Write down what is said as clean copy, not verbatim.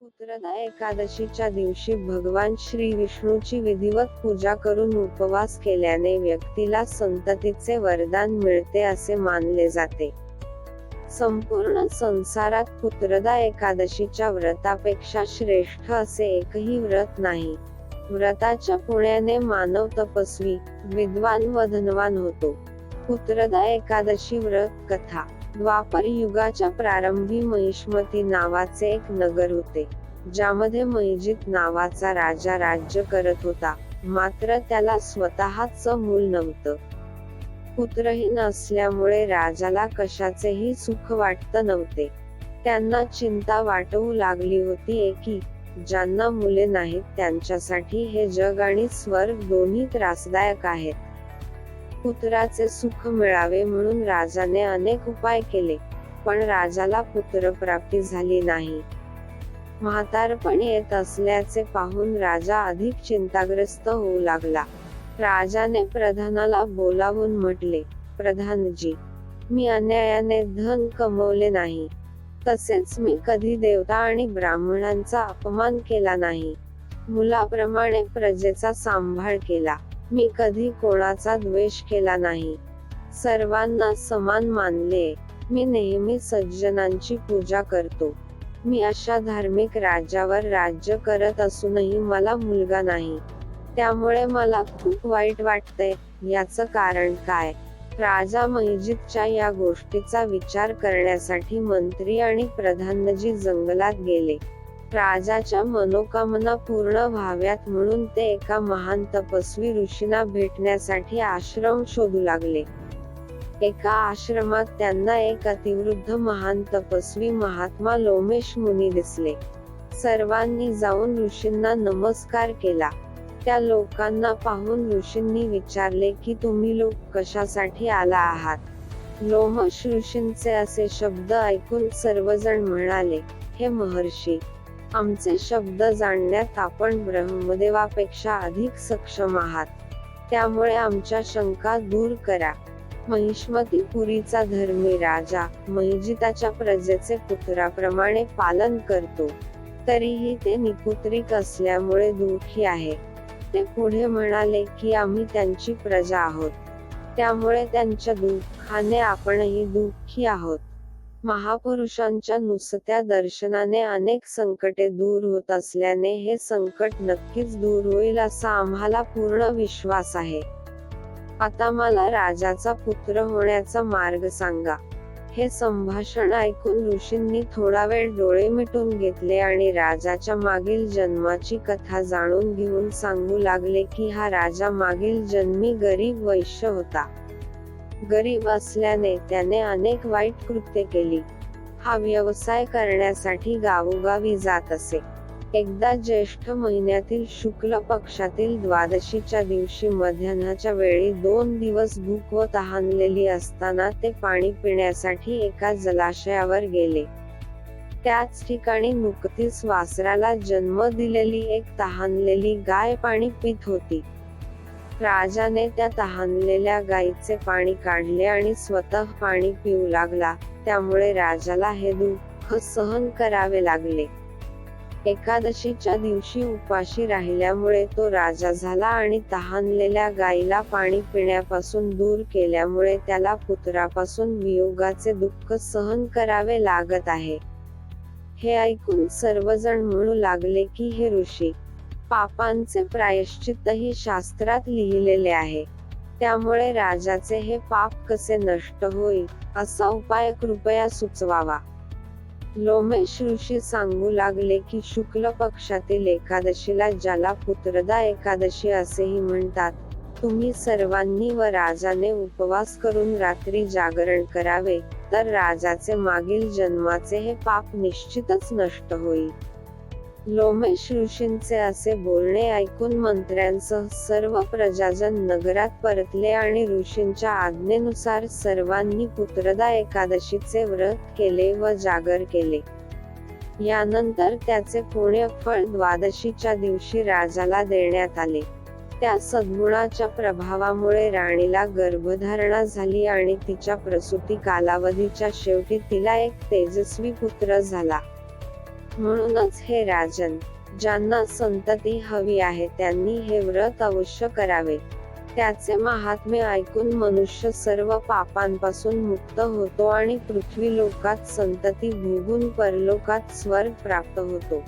पुत्रदा एकादशीच्या दिवशी भगवान श्री विष्णूची विधिवत पूजा करून उपवास केल्याने व्यक्तीला संततीचे वरदान मिळते असे मानले जाते. संपूर्ण संसारात पुत्रदा एकादशीच्या व्रतापेक्षा श्रेष्ठ असे एकही व्रत नाही. व्रताच्या पुण्याने मानव तपस्वी, विद्वान व धनवान होतो. पुत्रदा एकादशी व्रत कथा. द्वापर युगाच्या प्रारंभी महिष्मती नावाचे एक नगर होते, ज्यामध्ये मैजित नावाचा राजा राज्य करत होता. मात्र त्याला स्वतःचं मूल नव्हतं. पुत्रहीन असल्यामुळे राजाला कशाचेही सुख वाटत नव्हते. त्यांना चिंता वाटू लागली होती की ज्यांना मुले नाहीत त्यांच्यासाठी हे जग आणि स्वर्ग दोन्ही त्रासदायक आहेत. पुत्राचे सुख मिळावे म्हणून राजाने अनेक उपाय केले, पण राजाला पुत्रप्राप्ती झाली नाही. म्हातारपण येत असल्याचे पाहून राजा अधिक चिंताग्रस्त होऊ लागला. राजाने प्रधानाला बोलावून म्हटले, प्रधानजी, मी अन्यायाने धन कमवले नाही. तसेच मी कधी देवता आणि ब्राह्मणांचा अपमान केला नाही. मुलाप्रमाणे प्रजेचा सांभाळ केला. मी कधी कोणाचा द्वेष केला नाही. सर्वांना समान मानले. मी नेहमी सज्जनांची पूजा करतो. मी अशा धार्मिक राजावर राज्य करत असूनही मला मुलगा नाही. त्यामुळे मला खूप वाईट वाटतंय. याचं कारण काय? राजा मैजितच्या या गोष्टीचा विचार करण्यासाठी मंत्री आणि प्रधानजी जंगलात गेले. राजाच्या मनोकामना पूर्ण व्हाव्यात म्हणून ते एका महान तपस्वी ऋषींना भेटण्यासाठी आश्रम शोधू लागले. एका आश्रमात त्यांना एक अतिवृद्ध महान तपस्वी महात्मा लोमेश मुनी दिसले. सर्वांनी जाऊन ऋषींना नमस्कार केला. त्या लोकांना पाहून ऋषींनी विचारले की तुम्ही लोक कशासाठी आला आहात? लोमेश ऋषींचे असे शब्द ऐकून सर्वजण म्हणाले, हे महर्षी, आमचे शब्द जाणण्यात आपण ब्रह्मदेवापेक्षा अधिक सक्षम आहात. त्यामुळे आमच्या शंका दूर करा. महिष्मतीपुरीचा धर्मी राजा मैजिताच्या प्रजेचे पुत्राप्रमाणे पालन करतो. तरीही ते निपुत्रिक असल्यामुळे दुःखी आहे. ते पुढे म्हणाले की आम्ही त्यांची प्रजा आहोत. त्यामुळे त्यांच्या दुःखाने आपणही दुःखी आहोत. महापुरुषांच्या नुसत्या दर्शनाने अनेक संकटे दूर होत असल्याने हे संकट नक्कीच दूर होईल असा आम्हाला पूर्ण विश्वास आहे. आता मला राजाचा पुत्र होण्याचा मार्ग सांगा. हे संभाषण ऐकून ऋषींनी थोडा वेळ डोळे मिटून घेतले आणि राजाच्या मागील जन्माची कथा जाणून घेऊन सांगू लागले की हा राजा मागील जन्मी गरीब वैश्य होता. गरीब असल्याने त्याने अनेक वाईट कृत्ये केली. हा व्यवसाय करण्यासाठी गावोगावी जात असे. एकदा ज्येष्ठ महिन्यातील शुक्ल पक्षातील द्वादशीच्या दिवशी मध्यान्हाच्या वेळी 2 दिवस भूक व तहानलेली असताना ते पाणी पिण्यासाठी एका जलाशयावर गेले. त्याच ठिकाणी नुकतीच वासराला जन्म दिलेली एक तहानलेली गाय पाणी पित होती. राजाने त्या तहानलेल्या गायीचे पाणी काढले आणि स्वतः पाणी पिऊ लागला. त्यामुळे राजाला हे दुःख सहन करावे लागले. एकादशीच्या दिवशी उपाशी राहिल्यामुळे तो राजा झाला आणि तहानलेल्या गायीला पाणी पिण्यापासून दूर केल्यामुळे त्याला पुत्रापासून वियोगाचे दुःख सहन करावे लागत आहे. हे ऐकून सर्वजण म्हणू लागले की हे ऋषी, पापांचे प्रायश्चित्तही शास्त्रात लिहिलेले आहे. त्यामुळे राजाचे हे पाप कसे नष्ट होईल, असा उपाय कृपया सुचवावा. लोमेश ऋषी सांगू लागले की शुक्ल पक्षातील एकादशीला, ज्याला पुत्रदा एकादशी असेही म्हणतात, तुम्ही सर्वांनी व राजाने उपवास करून रात्री जागरण करावे, तर राजाचे मागील जन्माचे हे पाप निश्चितच नष्ट होईल. लोमेश ऋषींचे असे बोलणे ऐकून मंत्र्यांसह सर्व प्रजाजन नगरात परतले आणि ऋषींच्या आज्ञेनुसार सर्वांनी पुत्रदा एकादशीचे व्रत केले व जागर केले. यानंतर त्याचे पुण्यफळ द्वादशीच्या दिवशी राजाला देण्यात आले. त्या सद्गुणाच्या प्रभावामुळे राणीला गर्भधारणा झाली आणि तिच्या प्रसूती कालावधीच्या शेवटी तिला एक तेजस्वी पुत्र झाला. म्हणूनच हे राजन, ज्यांना संतती हवी आहे त्यांनी हे व्रत अवश्य करावे. त्याचे महात्म्य ऐकून मनुष्य सर्व पापांपासून मुक्त होतो आणि पृथ्वीलोकात संतती भोगून परलोकात स्वर्ग प्राप्त होतो.